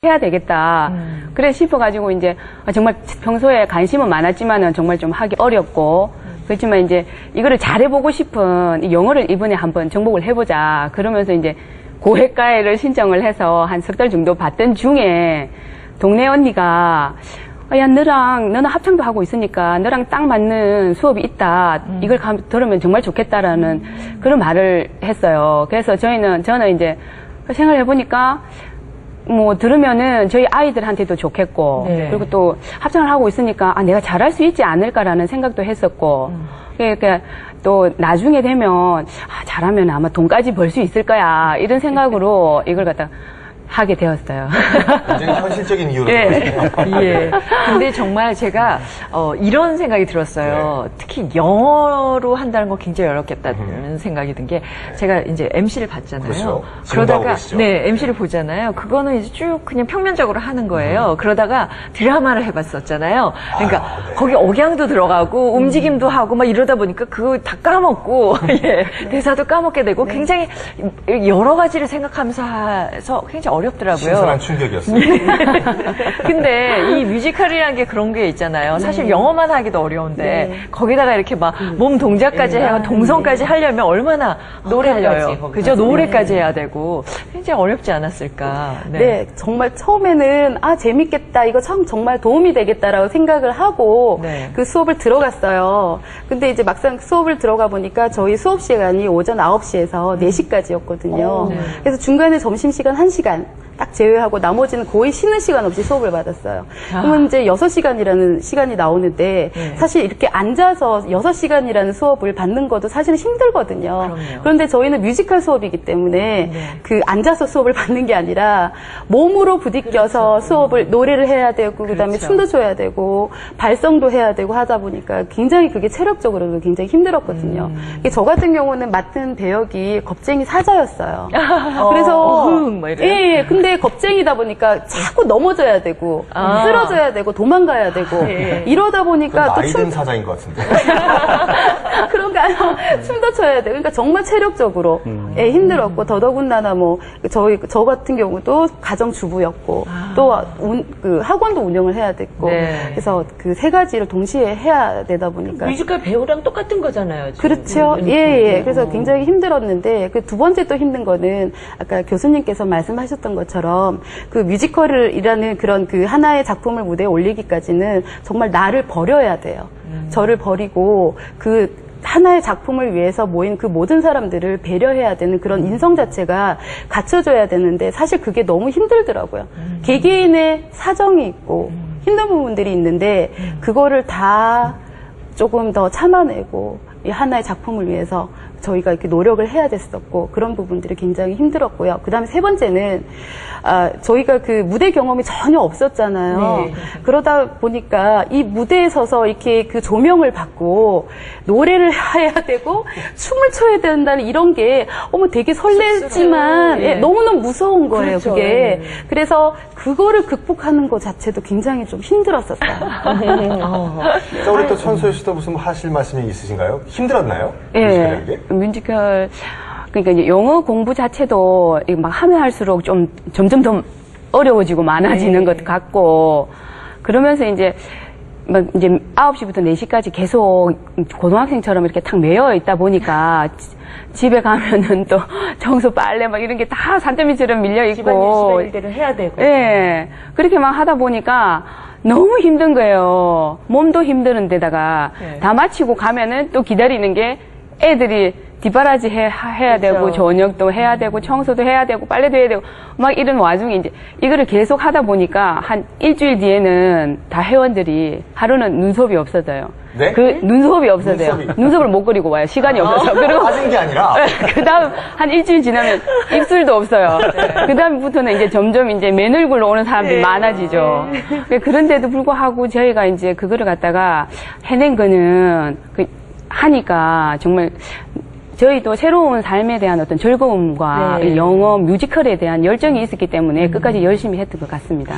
해야 되겠다. 그래 싶어가지고 이제 정말 평소에 관심은 많았지만은 정말 좀 하기 어렵고 그렇지만 이제 이거를 잘해보고 싶은 영어를 이번에 한번 정복을 해보자. 그러면서 이제 고액과외를 신청을 해서 한 석 달 정도 봤던 중에 동네 언니가 야 너는 합창도 하고 있으니까 너랑 딱 맞는 수업이 있다. 이걸 들으면 정말 좋겠다라는 그런 말을 했어요. 그래서 저는 이제 생각해보니까 뭐 들으면은 저희 아이들한테도 좋겠고 네. 그리고 또 합창을 하고 있으니까 내가 잘할 수 있지 않을까라는 생각도 했었고 그러니까 또 나중에 되면 잘하면 아마 돈까지 벌 수 있을 거야 이런 생각으로 이걸 갖다 하게 되었어요. 굉장히 현실적인 이유로. 예. 예. 근데 정말 제가 이런 생각이 들었어요. 네. 특히 영어로 한다는 건 굉장히 어렵겠다는 생각이 든 게 제가 이제 MC를 봤잖아요. 그렇죠. 그러다가 네 MC를 보잖아요. 그거는 이제 쭉 그냥 평면적으로 하는 거예요. 그러다가 드라마를 해봤었잖아요. 그러니까 네. 거기 억양도 들어가고 움직임도 하고 막 이러다 보니까 그거 다 까먹고 예. 대사도 까먹게 되고 굉장히 여러 가지를 생각하면서 해서 굉장히 어렵더라고요. 신선한 충격이었어요. 근데 이 뮤지컬이라는 게 그런 게 있잖아요. 사실 영어만 하기도 어려운데 거기다가 이렇게 막 몸 동작까지 해야 동성까지 하려면 얼마나 노래려요. 그죠? 노래까지 해야 되고 굉장히 어렵지 않았을까. 네, 정말 처음에는 재밌겠다. 이거 참 정말 도움이 되겠다라고 생각을 하고 그 수업을 들어갔어요. 근데 이제 막상 수업을 들어가 보니까 저희 수업 시간이 오전 9시에서 4시까지였거든요. 그래서 중간에 점심시간 1시간 딱 제외하고 나머지는 거의 쉬는 시간 없이 수업을 받았어요. 그러면 이제 6시간이라는 시간이 나오는데 사실 이렇게 앉아서 6시간이라는 수업을 받는 것도 사실은 힘들거든요. 그럼요. 그런데 저희는 뮤지컬 수업이기 때문에 그 앉아서 수업을 받는 게 아니라 몸으로 부딪혀서 수업을 노래를 해야 되고 그다음에 춤도 춰야 되고 발성도 해야 되고 하다 보니까 굉장히 그게 체력적으로도 굉장히 힘들었거든요. 저 같은 경우는 맡은 배역이 겁쟁이 사자였어요. 그래서 예, 근데 겁쟁이다 보니까 자꾸 넘어져야 되고 쓰러져야 되고 도망가야 되고 이러다 보니까 또 나이 든 사자인 것 같은데. 그런가요? 춤도 춰야 되고 그러니까 정말 체력적으로 예, 힘들었고 더더군다나 뭐 저 같은 경우도 가정주부였고 또 그 학원도 운영을 해야 됐고 그래서 그 세 가지를 동시에 해야 되다 보니까 뮤지컬 배우랑 똑같은 거잖아요. 지금. 그렇죠. 예. 그래서 굉장히 힘들었는데 그 두 번째 또 힘든 거는 아까 교수님께서 말씀하셨던 것처럼 그 뮤지컬이라는 그런 그 하나의 작품을 무대에 올리기까지는 정말 나를 버려야 돼요. 저를 버리고 그 하나의 작품을 위해서 모인 그 모든 사람들을 배려해야 되는 그런 인성 자체가 갖춰져야 되는데 사실 그게 너무 힘들더라고요. 개개인의 사정이 있고 힘든 부분들이 있는데 그거를 다 조금 더 참아내고 이 하나의 작품을 위해서 저희가 이렇게 노력을 해야 됐었고 그런 부분들이 굉장히 힘들었고요. 그다음에 세 번째는 저희가 그 무대 경험이 전혀 없었잖아요. 그러다 보니까 이 무대에 서서 이렇게 그 조명을 받고 노래를 해야 되고 춤을 춰야 된다는 이런 게 되게 설레지만 너무너무 무서운 거예요. 그렇죠. 그게. 그래서 그거를 극복하는 것 자체도 굉장히 좀 힘들었었어요. 자, 우리 또 천소희 씨도 무슨 하실 말씀이 있으신가요? 힘들었나요? 예. 뮤지컬 그러니까 이제 영어 공부 자체도 막 하면 할수록 좀 점점 더 어려워지고 많아지는 것 같고 그러면서 이제 막 이제 9시부터 4시까지 계속 고등학생처럼 이렇게 탁 매여 있다 보니까 집에 가면은 또 청소 빨래 막 이런 게 다 산더미처럼 밀려 있고 집안일들을 해야 되고. 예. 그렇게 막 하다 보니까 너무 힘든 거예요. 몸도 힘드는 데다가 다 마치고 가면은 또 기다리는 게 애들이 뒷바라지 해야 되고 저녁도 해야 되고 청소도 해야 되고 빨래도 해야 되고 막 이런 와중에 이제 이거를 계속 하다 보니까 한 일주일 뒤에는 다 회원들이 하루는 눈썹이 없어져요. 네? 그 눈썹이 없어져요. 눈썹을 못 그리고 와요. 시간이 없어서. 그리고 빠진 게 아니라 그다음 한 일주일 지나면 입술도 없어요. 그다음부터는 이제 점점 이제 맨 얼굴로 오는 사람들이 많아지죠. 그런데도 불구하고 저희가 이제 그거를 갖다가 해낸 거는 하니까 정말 저희도 새로운 삶에 대한 어떤 즐거움과 영어 뮤지컬에 대한 열정이 있었기 때문에 끝까지 열심히 했던 것 같습니다.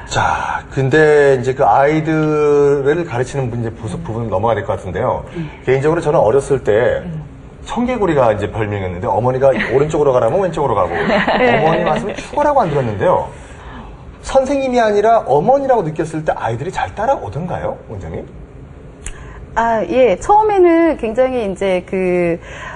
자, 근데 이제 그 아이들을 가르치는 이제 부분 넘어가야 될 것 같은데요. 개인적으로 저는 어렸을 때 청개구리가 이제 별명이었는데 어머니가 오른쪽으로 가라면 왼쪽으로 가고 어머니 말씀을 죽어라고 안 들었는데요. 선생님이 아니라 어머니라고 느꼈을 때 아이들이 잘 따라오던가요, 원장님? 예. 처음에는 굉장히 이제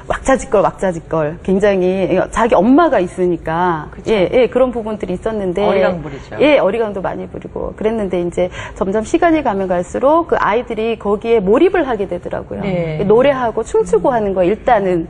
왁자지껄 굉장히 자기 엄마가 있으니까 예, 그런 부분들이 있었는데 어리광 부리죠. 예, 어리광도 많이 부리고 그랬는데 이제 점점 시간이 가면 갈수록 그 아이들이 거기에 몰입을 하게 되더라고요. 네. 노래하고 춤추고 하는 거 일단은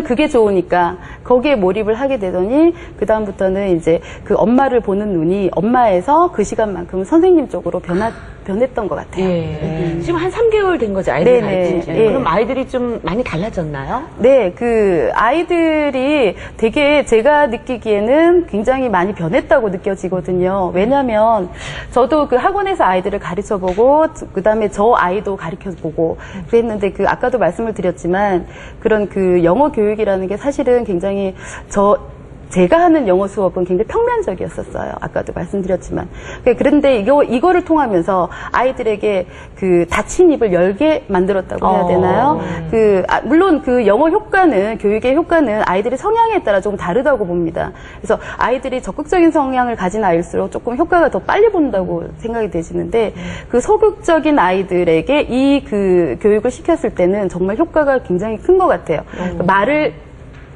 그게 좋으니까 거기에 몰입을 하게 되더니 그다음부터는 이제 그 엄마를 보는 눈이 엄마에서 그 시간만큼은 선생님 쪽으로 변했던 것 같아요. 예. 지금 한 3개월 된 거죠, 아이들 네네. 가르친 지. 예. 그럼 아이들이 좀 많이 달라졌나요? 네, 그 아이들이 되게 제가 느끼기에는 굉장히 많이 변했다고 느껴지거든요. 왜냐면 저도 그 학원에서 아이들을 가르쳐보고 그다음에 저 아이도 가르쳐보고 그랬는데 그 아까도 말씀을 드렸지만 그런 그 영어 교육이라는 게 사실은 굉장히 제가 하는 영어 수업은 굉장히 평면적이었었어요. 아까도 말씀드렸지만. 그런데 이거를 통하면서 아이들에게 그 닫힌 입을 열게 만들었다고 해야 되나요? 물론 그 영어 효과는, 교육의 효과는 아이들의 성향에 따라 조금 다르다고 봅니다. 그래서 아이들이 적극적인 성향을 가진 아이일수록 조금 효과가 더 빨리 본다고 생각이 되시는데 그 소극적인 아이들에게 이 그 교육을 시켰을 때는 정말 효과가 굉장히 큰 것 같아요. 말을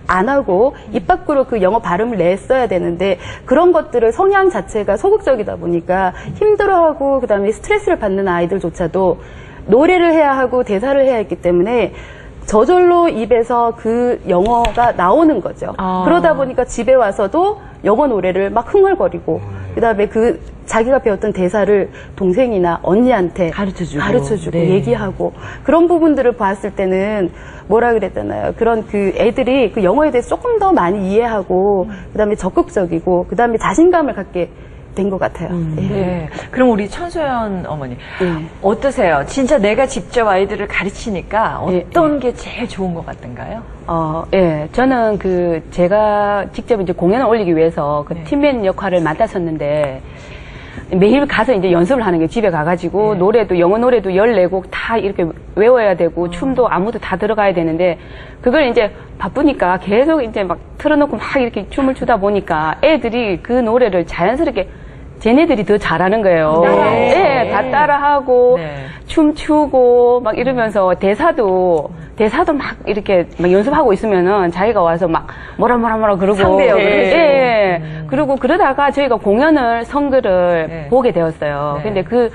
안 하고 입 밖으로 그 영어 발음을 냈어야 되는데 그런 것들을 성향 자체가 소극적이다 보니까 힘들어하고 그다음에 스트레스를 받는 아이들조차도 노래를 해야 하고 대사를 해야 했기 때문에 저절로 입에서 그 영어가 나오는 거죠. 그러다 보니까 집에 와서도 영어 노래를 막 흥얼거리고 그다음에 그 자기가 배웠던 대사를 동생이나 언니한테 가르쳐주고 네. 얘기하고 그런 부분들을 봤을 때는 뭐라 그랬잖아요. 그런 그 애들이 그 영어에 대해서 조금 더 많이 이해하고 그다음에 적극적이고 그다음에 자신감을 갖게 된 것 같아요. 네. 그럼 우리 천소연 어머니 어떠세요? 진짜 내가 직접 아이들을 가르치니까 어떤 게 제일 좋은 것 같던가요? 예. 저는 제가 직접 이제 공연을 올리기 위해서 팀맨 역할을 맡았었는데 매일 가서 이제 연습을 하는 게 집에 가가지고 노래도 영어 노래도 14곡 다 이렇게 외워야 되고 춤도 안무도 다 들어가야 되는데 그걸 이제 바쁘니까 계속 이제 막 틀어놓고 막 이렇게 춤을 추다 보니까 애들이 그 노래를 자연스럽게 쟤네들이 더 잘하는 거예요. 네, 다 따라하고 춤추고 막 이러면서 대사도 막 이렇게 막 연습하고 있으면은 자기가 와서 막 뭐라 그러고 상대요. 그리고 그러다가 저희가 공연을 선글을 보게 되었어요. 근데 그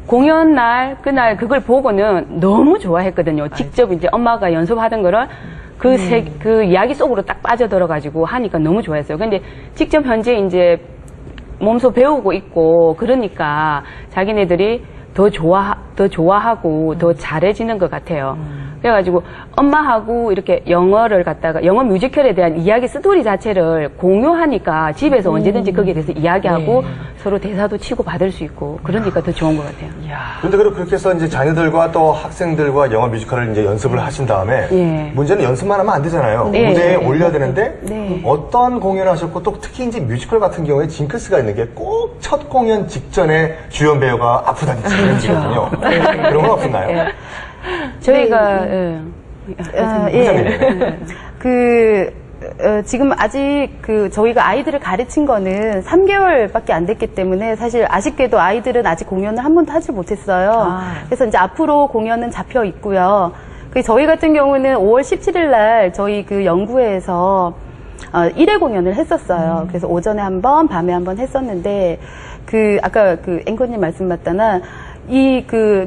공연 그날 그걸 보고는 너무 좋아했거든요. 직접 이제 엄마가 연습하던 거를 그 이야기 속으로 딱 빠져들어가지고 하니까 너무 좋아했어요. 근데 직접 현재 이제 몸소 배우고 있고 그러니까 자기네들이 더 좋아하고 더 잘해지는 것 같아요. 그래가지고 엄마하고 이렇게 영어 뮤지컬에 대한 이야기 스토리 자체를 공유하니까 집에서 언제든지 거기에 대해서 이야기하고 서로 대사도 치고 받을 수 있고 그러니까 더 좋은 것 같아요. 그런데 그렇게 해서 이제 자녀들과 또 학생들과 영어 뮤지컬을 이제 연습을 하신 다음에 문제는 연습만 하면 안 되잖아요. 무대에 올려야 되는데 어떤 공연을 하셨고 또 특히 이제 뮤지컬 같은 경우에 징크스가 있는 게 꼭 첫 공연 직전에 주연 배우가 아프다는 징크스거든요. 그런 건 없었나요? 저희가 지금 아직 저희가 아이들을 가르친 거는 3개월밖에 안 됐기 때문에 사실 아쉽게도 아이들은 아직 공연을 한 번도 하지 못했어요. 그래서 이제 앞으로 공연은 잡혀 있고요. 저희 같은 경우는 5월 17일 날 저희 그 연구회에서 1회 공연을 했었어요. 그래서 오전에 한 번, 밤에 한 번 했었는데 아까 앵커님 말씀 맞다나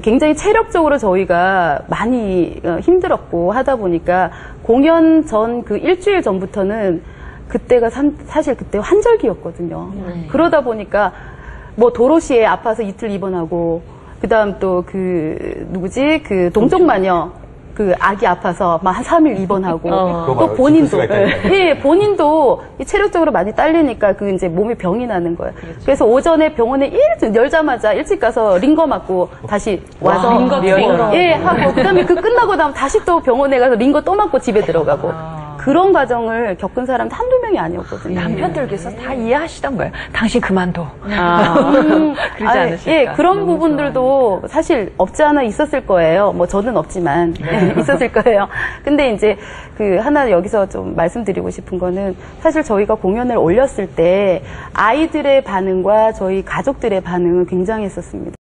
굉장히 체력적으로 저희가 많이 힘들었고 하다 보니까 공연 전 일주일 전부터는 그때가 사실 그때 환절기였거든요. 그러다 보니까 도로시에 아파서 이틀 입원하고 그다음 또 동쪽마녀 아기 아파서 막 한 3일 입원하고 또 본인도 체력적으로 많이 딸리니까 이제 몸에 병이 나는 거예요. 그래서 오전에 병원에 열자마자 일찍 가서 링거 맞고 다시 와서 링거 하고 그다음에 끝나고 나면 다시 또 병원에 가서 링거 또 맞고 집에 들어가고 그런 과정을 겪은 사람도 한두 명이 아니었거든요. 남편들께서 다 이해하시던 거예요. 당신 그만둬. 그러지 아니, 않으실까? 예, 그런 부분들도 사실 없지 않아 있었을 거예요. 뭐 저는 없지만 있었을 거예요. 근데 이제 그 하나 여기서 좀 말씀드리고 싶은 거는 사실 저희가 공연을 올렸을 때 아이들의 반응과 저희 가족들의 반응은 굉장했었습니다.